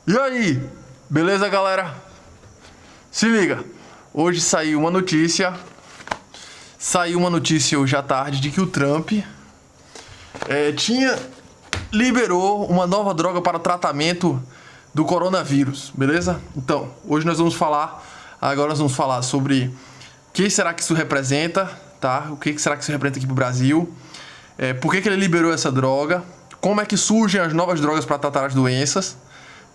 E aí, beleza, galera? Se liga, hoje saiu uma notícia hoje à tarde de que o Trump liberou uma nova droga para o tratamento do coronavírus, beleza? Então, hoje agora nós vamos falar sobre o que será que isso representa, tá? O que será que isso representa aqui pro Brasil, por que ele liberou essa droga, como é que surgem as novas drogas para tratar as doenças,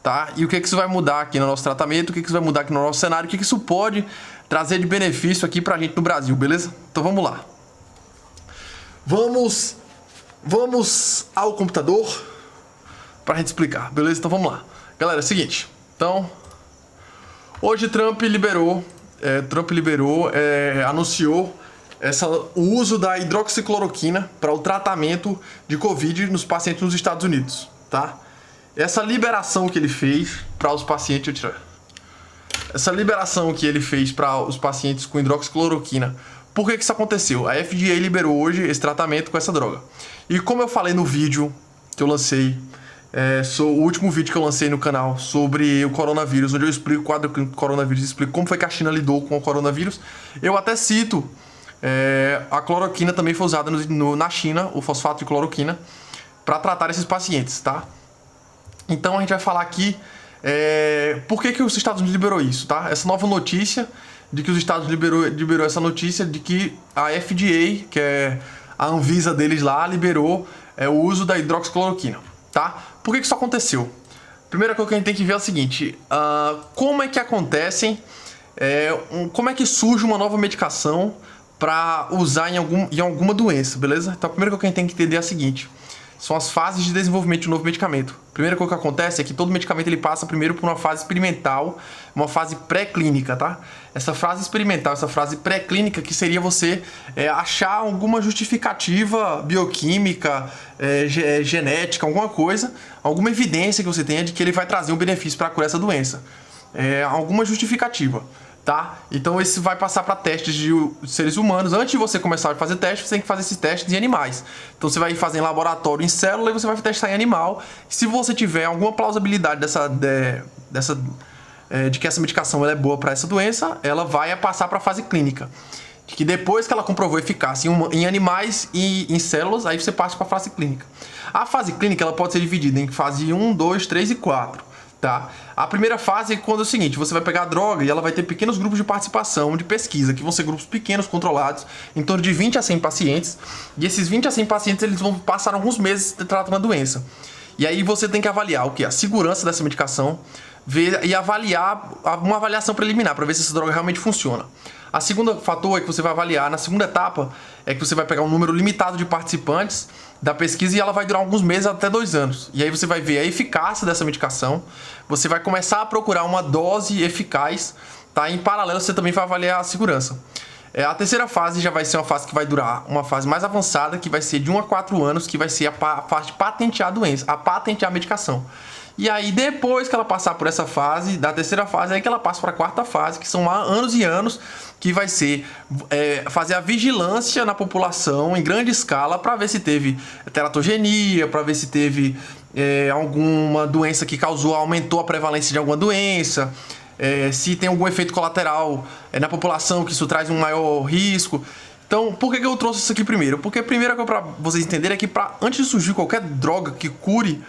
tá? E o que isso vai mudar aqui no nosso tratamento, o que isso vai mudar aqui no nosso cenário, o que isso pode trazer de benefício aqui pra gente no Brasil, beleza? Então vamos lá. Vamos ao computador pra gente explicar, beleza? Então vamos lá. Galera, é o seguinte. Então, hoje anunciou o uso da hidroxicloroquina para o tratamento de Covid nos pacientes nos Estados Unidos, tá? Essa liberação que ele fez para os pacientes, com hidroxicloroquina, por que isso aconteceu? A FDA liberou hoje esse tratamento com essa droga. E como eu falei no vídeo que eu lancei, o último vídeo que eu lancei no canal sobre o coronavírus, onde eu explico o quadro clínico do coronavírus, explico como foi que a China lidou com o coronavírus, eu até cito a cloroquina também foi usada na China, o fosfato de cloroquina, para tratar esses pacientes, tá? Então a gente vai falar aqui por que os Estados Unidos liberou isso, tá? Essa nova notícia de que os Estados Unidos liberou essa notícia de que a FDA, que é a Anvisa deles lá, liberou o uso da hidroxicloroquina, tá? Por que isso aconteceu? Primeira coisa que a gente tem que ver é o seguinte, como é que como é que surge uma nova medicação para usar em alguma doença, beleza? Então a primeira coisa que a gente tem que entender é a seguinte, são as fases de desenvolvimento de um novo medicamento. A primeira coisa que acontece é que todo medicamento ele passa primeiro por uma fase experimental, uma fase pré-clínica, tá? Essa fase experimental, essa fase pré-clínica, que seria você achar alguma justificativa bioquímica, genética, alguma coisa, alguma evidência que você tenha de que ele vai trazer um benefício para curar essa doença. Alguma justificativa. Tá? Então esse vai passar para testes de seres humanos. Antes de você começar a fazer testes, você tem que fazer esses testes em animais. Então você vai fazer em laboratório, em célula, e você vai testar em animal. Se você tiver alguma plausibilidade de que essa medicação ela é boa para essa doença, ela vai passar para a fase clínica. Que depois que ela comprovou eficácia em animais e em células, aí você passa para a fase clínica. A fase clínica ela pode ser dividida em fase 1, 2, 3 e 4. Tá? A primeira fase é quando é o seguinte, você vai pegar a droga e ela vai ter pequenos grupos de participação, de pesquisa, que vão ser grupos pequenos, controlados, em torno de 20 a 100 pacientes, e esses 20 a 100 pacientes eles vão passar alguns meses tratando a doença. E aí você tem que avaliar o que? A segurança dessa medicação, ver e avaliar uma avaliação preliminar, para ver se essa droga realmente funciona. A segunda fator é que você vai avaliar, na segunda etapa, é que você vai pegar um número limitado de participantes da pesquisa e ela vai durar alguns meses até 2 anos. E aí você vai ver a eficácia dessa medicação, você vai começar a procurar uma dose eficaz, tá? Em paralelo você também vai avaliar a segurança. A terceira fase já vai ser uma fase que vai durar, uma fase mais avançada, que vai ser de 1 a 4 anos, que vai ser a fase de patentear a doença, a patentear a medicação. E aí depois que ela passar por essa fase, da terceira fase, aí que ela passa para a quarta fase, que são anos e anos, que vai ser fazer a vigilância na população em grande escala para ver se teve teratogenia, para ver se teve alguma doença que aumentou a prevalência de alguma doença, se tem algum efeito colateral na população, que isso traz um maior risco. Então, por que eu trouxe isso aqui primeiro? Porque a primeira coisa para vocês entenderem é que antes de surgir qualquer droga que cure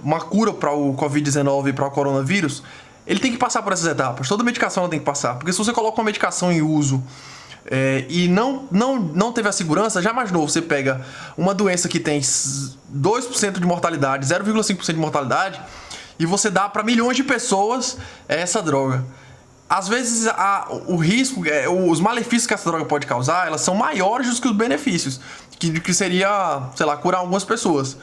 uma cura para o Covid-19 e para o coronavírus, ele tem que passar por essas etapas. Toda medicação ela tem que passar. Porque se você coloca uma medicação em uso e não teve a segurança, já imaginou, você pega uma doença que tem 2% de mortalidade, 0,5% de mortalidade, e você dá para milhões de pessoas essa droga. Às vezes o risco, os malefícios que essa droga pode causar, elas são maiores do que os benefícios, que seria, sei lá, curar algumas pessoas.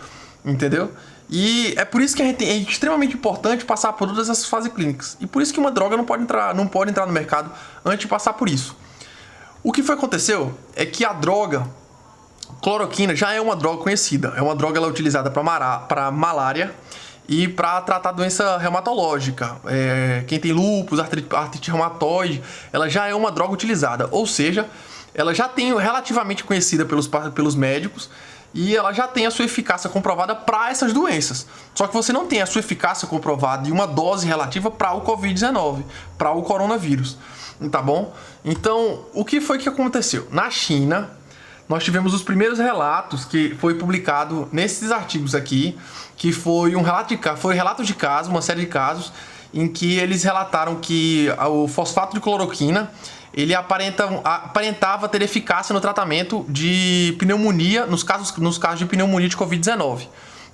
Entendeu? E é por isso que é extremamente importante passar por todas essas fases clínicas. E por isso que uma droga não pode entrar no mercado antes de passar por isso. O que aconteceu é que a droga cloroquina já é uma droga conhecida. É uma droga ela é utilizada para malária e para tratar doença reumatológica. Quem tem lúpus, artrite reumatoide, ela já é uma droga utilizada. Ou seja, ela já tem relativamente conhecida pelos médicos. e ela já tem a sua eficácia comprovada para essas doenças. Só que você não tem a sua eficácia comprovada e uma dose relativa para o Covid-19, para o coronavírus, tá bom? Então, o que foi que aconteceu? Na China, nós tivemos os primeiros relatos que foi publicado nesses artigos aqui, que foi relato de casos, uma série de casos, em que eles relataram que o fosfato de cloroquina ele aparentava ter eficácia no tratamento de pneumonia, nos casos de pneumonia de Covid-19,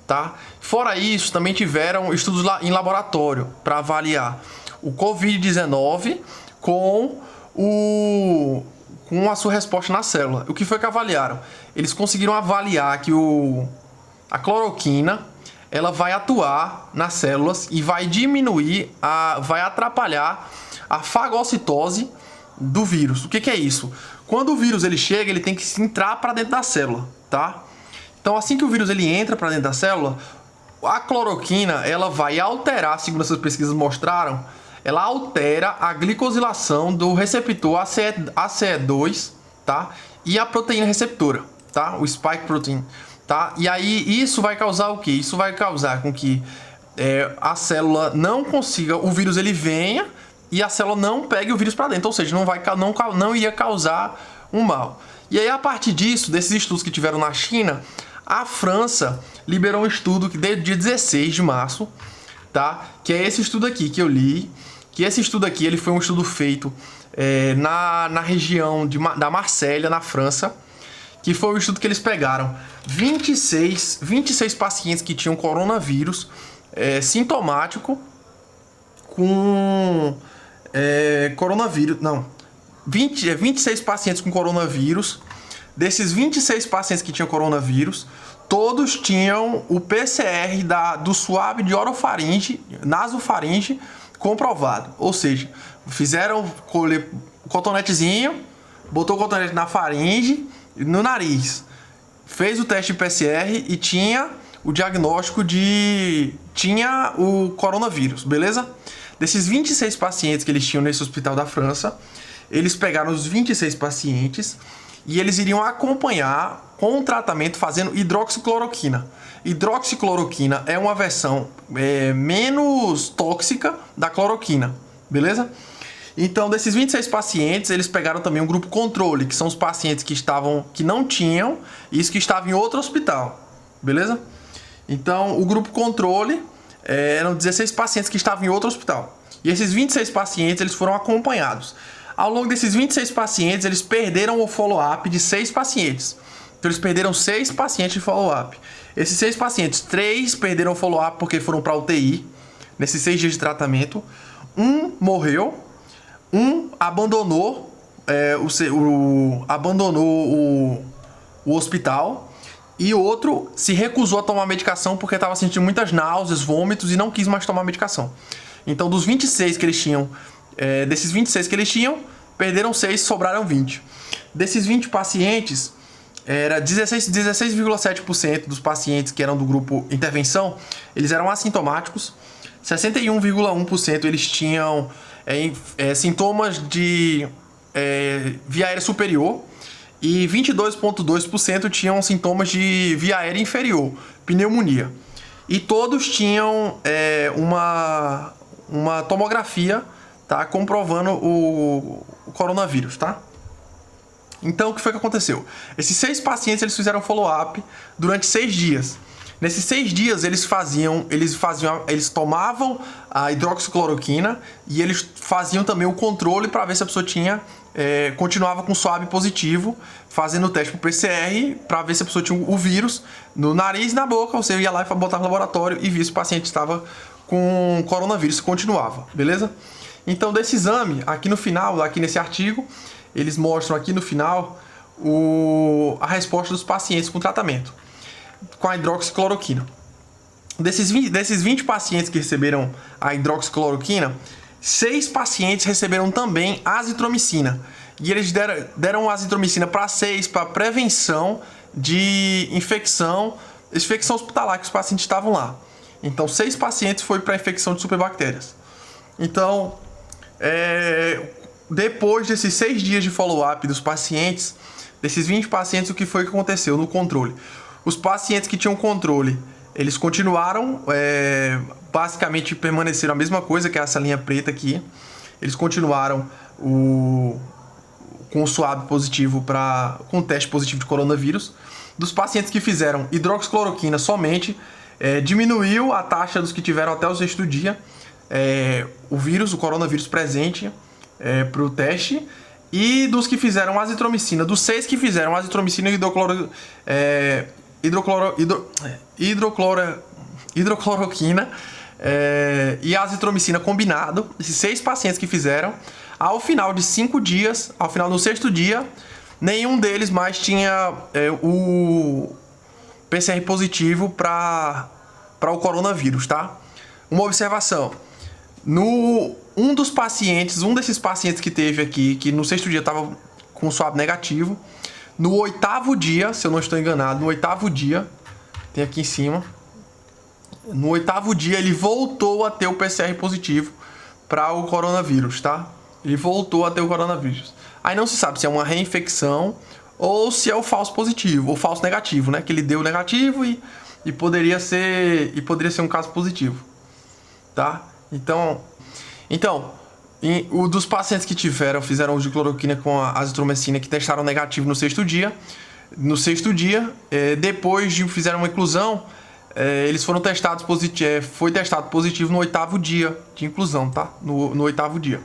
tá? Fora isso, também tiveram estudos em laboratório para avaliar o Covid-19 com a sua resposta na célula. O que foi que avaliaram? Eles conseguiram avaliar que a cloroquina ela vai atuar nas células e vai vai atrapalhar a fagocitose do vírus. O que é isso? Quando o vírus ele chega, ele tem que entrar para dentro da célula, tá? Então, assim que o vírus ele entra para dentro da célula, a cloroquina ela vai alterar, segundo essas pesquisas mostraram, ela altera a glicosilação do receptor ACE2, tá? E a proteína receptora, tá? O spike protein, tá? E aí isso vai causar o quê? Isso vai causar com que a célula não consiga, o vírus ele venha e a célula não pegue o vírus para dentro, ou seja, não iria causar um mal. E aí, a partir disso, desses estudos que tiveram na China, a França liberou um estudo que desde dia 16 de março, tá? Que é esse estudo aqui que eu li, que esse estudo aqui ele foi um estudo feito na região da Marselha, na França, que foi um estudo que eles pegaram 26 pacientes que tinham coronavírus sintomático com... coronavírus, não, 26 pacientes com coronavírus. Desses 26 pacientes que tinham coronavírus, todos tinham o PCR do swab de orofaringe, nasofaringe comprovado. Ou seja, fizeram o cotonetezinho, botou o cotonete na faringe, no nariz, fez o teste de PCR e tinha o diagnóstico tinha o coronavírus, beleza? Desses 26 pacientes que eles tinham nesse hospital da França, eles pegaram os 26 pacientes e eles iriam acompanhar com o tratamento fazendo hidroxicloroquina. Hidroxicloroquina é uma versão menos tóxica da cloroquina, beleza? Então, desses 26 pacientes, eles pegaram também um grupo controle, que são os pacientes que não tinham e os que estavam em outro hospital, beleza? Então, o grupo controle eram 16 pacientes que estavam em outro hospital. E esses 26 pacientes, eles foram acompanhados. Ao longo desses 26 pacientes, eles perderam o follow-up de 6 pacientes. Então, eles perderam 6 pacientes de follow-up. Esses 6 pacientes, 3 perderam o follow-up porque foram para UTI, nesses 6 dias de tratamento. Um morreu, um abandonou, o hospital, e o outro se recusou a tomar medicação porque estava sentindo muitas náuseas, vômitos e não quis mais tomar medicação. Então, dos 26 que eles tinham, desses 26 que eles tinham, perderam 6, sobraram 20. Desses 20 pacientes, era 16,7% dos pacientes que eram do grupo intervenção, eles eram assintomáticos. 61,1% eles tinham sintomas de via aérea superior e 22,2% tinham sintomas de via aérea inferior, pneumonia. E todos tinham uma tomografia, tá, comprovando o coronavírus, tá? Então, o que foi que aconteceu? Esses 6 pacientes eles fizeram follow-up durante 6 dias. Nesses 6 dias eles tomavam a hidroxicloroquina e eles faziam também o controle para ver se a pessoa continuava com swab positivo, fazendo o teste pro PCR para ver se a pessoa tinha o vírus no nariz e na boca. Você ia lá e botava no laboratório e via se o paciente estava com coronavírus, continuava, beleza? Então, desse exame, aqui no final, aqui nesse artigo, eles mostram aqui no final a resposta dos pacientes com tratamento com a hidroxicloroquina. Desses 20 pacientes que receberam a hidroxicloroquina, 6 pacientes receberam também azitromicina. E eles deram azitromicina para 6 para prevenção de infecção hospitalar, que os pacientes estavam lá. Então, 6 pacientes foi para infecção de superbactérias. Então, depois desses 6 dias de follow-up dos pacientes, desses 20 pacientes, o que foi que aconteceu no controle? Os pacientes que tinham controle, eles continuaram, basicamente permaneceram a mesma coisa, que é essa linha preta aqui. Eles continuaram com o SWAB positivo, com o teste positivo de coronavírus. Dos pacientes que fizeram hidroxicloroquina somente, diminuiu a taxa dos que tiveram até o 6º dia o coronavírus presente para o teste. E dos que fizeram azitromicina, dos 6 que fizeram azitromicina e hidrocloroquina e azitromicina combinado, esses 6 pacientes que fizeram, ao final de 5 dias, ao final do 6º dia, nenhum deles mais tinha o PCR positivo para o coronavírus, tá? Uma observação: um desses pacientes que teve aqui, que no 6º dia estava com SWAB negativo, no 8º dia, se eu não estou enganado, no 8º dia, tem aqui em cima, no 8º dia ele voltou a ter o PCR positivo para o coronavírus, tá? Ele voltou a ter o coronavírus. Aí não se sabe se é uma reinfecção ou se é o falso positivo, ou falso negativo, né? Que ele deu negativo e poderia ser um caso positivo, tá? Então, o dos pacientes que fizeram uso de cloroquina com a azitromicina, que testaram negativo no 6º dia, depois de fizeram uma inclusão, eles foram testados positivo, foi testado positivo no 8º dia de inclusão, tá? No 8º dia.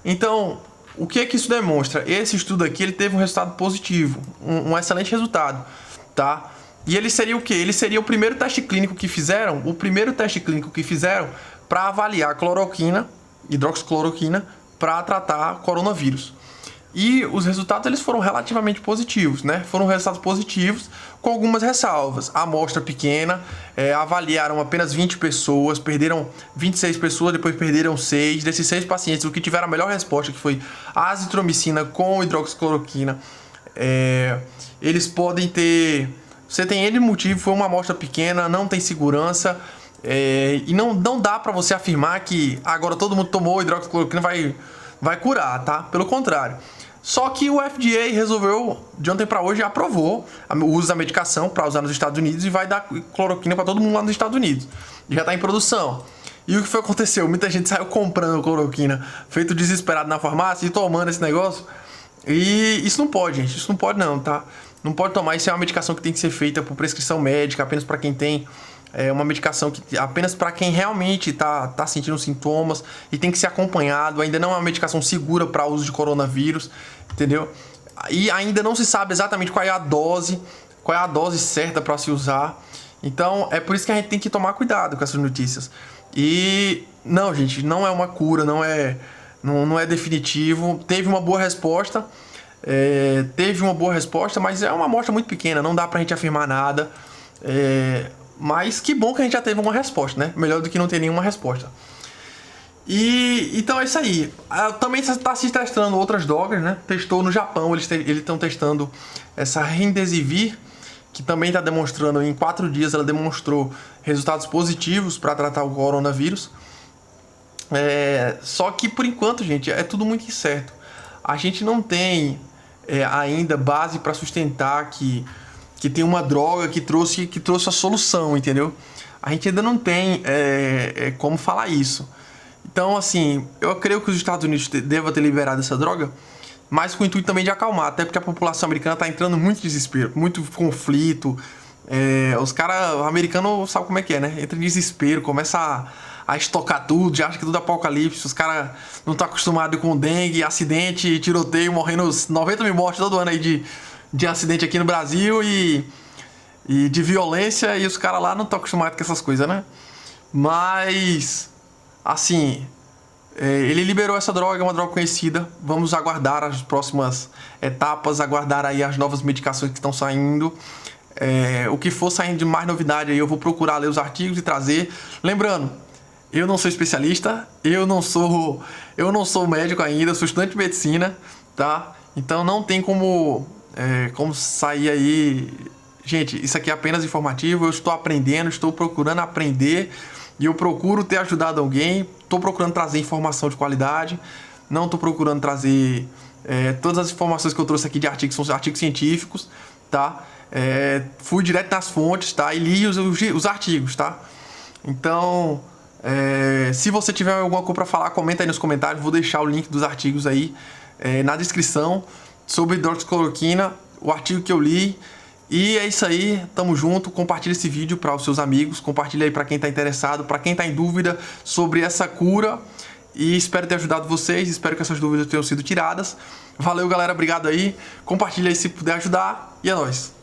Então, o que é que isso demonstra? Esse estudo aqui, ele teve um resultado positivo, um excelente resultado, tá? E ele seria o quê? Ele seria o primeiro teste clínico que fizeram, para avaliar cloroquina, hidroxicloroquina, para tratar coronavírus. E os resultados, eles foram relativamente positivos, né? Foram resultados positivos com algumas ressalvas. A amostra pequena, avaliaram apenas 20 pessoas, perderam 26 pessoas, depois perderam 6. Desses 6 pacientes, o que tiveram a melhor resposta, que foi a azitromicina com hidroxicloroquina, eles podem ter... Você tem N motivo, foi uma amostra pequena, não tem segurança, e não dá para você afirmar que agora todo mundo tomou hidroxicloroquina vai curar, tá? Pelo contrário. Só que o FDA resolveu, de ontem para hoje, aprovou o uso da medicação para usar nos Estados Unidos e vai dar cloroquina para todo mundo lá nos Estados Unidos. E já está em produção. E o que foi que aconteceu? Muita gente saiu comprando cloroquina, feito desesperado na farmácia e tomando esse negócio. E isso não pode, gente. Isso não pode não, tá? Não pode tomar. Isso é uma medicação que tem que ser feita por prescrição médica, apenas para quem tem... uma medicação que apenas para quem realmente tá sentindo sintomas e tem que ser acompanhado. Ainda não é uma medicação segura para uso de coronavírus, entendeu? E ainda não se sabe exatamente qual é a dose certa para se usar. Então é por isso que a gente tem que tomar cuidado com essas notícias. E não, gente, não é uma cura, não é definitivo. Teve uma boa resposta, mas é uma amostra muito pequena, não dá pra gente afirmar nada. Mas que bom que a gente já teve uma resposta, né? Melhor do que não ter nenhuma resposta. E então é isso aí. Também está se testando outras drogas, né? Testou no Japão, eles estão testando essa Remdesivir, que também está demonstrando, em 4 dias ela demonstrou resultados positivos para tratar o coronavírus. Só que por enquanto, gente, é tudo muito incerto. A gente não tem ainda base para sustentar que tem uma droga que trouxe a solução, entendeu? A gente ainda não tem como falar isso. Então, assim, eu creio que os Estados Unidos devam ter liberado essa droga, mas com o intuito também de acalmar, até porque a população americana está entrando muito desespero, muito conflito. Os caras americanos sabem como é que é, né? Entra em desespero, começa a estocar tudo, já acha que tudo é apocalipse. Os caras não estão acostumados com dengue, acidente, tiroteio, morrendo 90 mil mortes todo ano aí de acidente aqui no Brasil e de violência, e os caras lá não estão acostumados com essas coisas, né? Mas, assim, ele liberou essa droga, é uma droga conhecida. Vamos aguardar as próximas etapas, aguardar aí as novas medicações que estão saindo. O que for saindo de mais novidade aí, eu vou procurar ler os artigos e trazer. Lembrando, eu não sou especialista, eu não sou médico ainda, eu sou estudante de medicina, tá? Então não tem como sair aí. Gente, isso aqui é apenas informativo, eu estou aprendendo, estou procurando aprender e eu procuro ter ajudado alguém, estou procurando trazer informação de qualidade, não estou procurando trazer todas as informações que eu trouxe aqui de artigos, são artigos científicos, tá? fui direto nas fontes, tá? E li os artigos, tá? Então, se você tiver alguma coisa para falar, comenta aí nos comentários. Vou deixar o link dos artigos aí na descrição sobre hidroxicloroquina, o artigo que eu li. E é isso aí, tamo junto. Compartilha esse vídeo para os seus amigos, compartilha aí para quem tá interessado, para quem tá em dúvida sobre essa cura. E espero ter ajudado vocês, espero que essas dúvidas tenham sido tiradas. Valeu, galera, obrigado aí. Compartilha aí se puder ajudar e é nóis.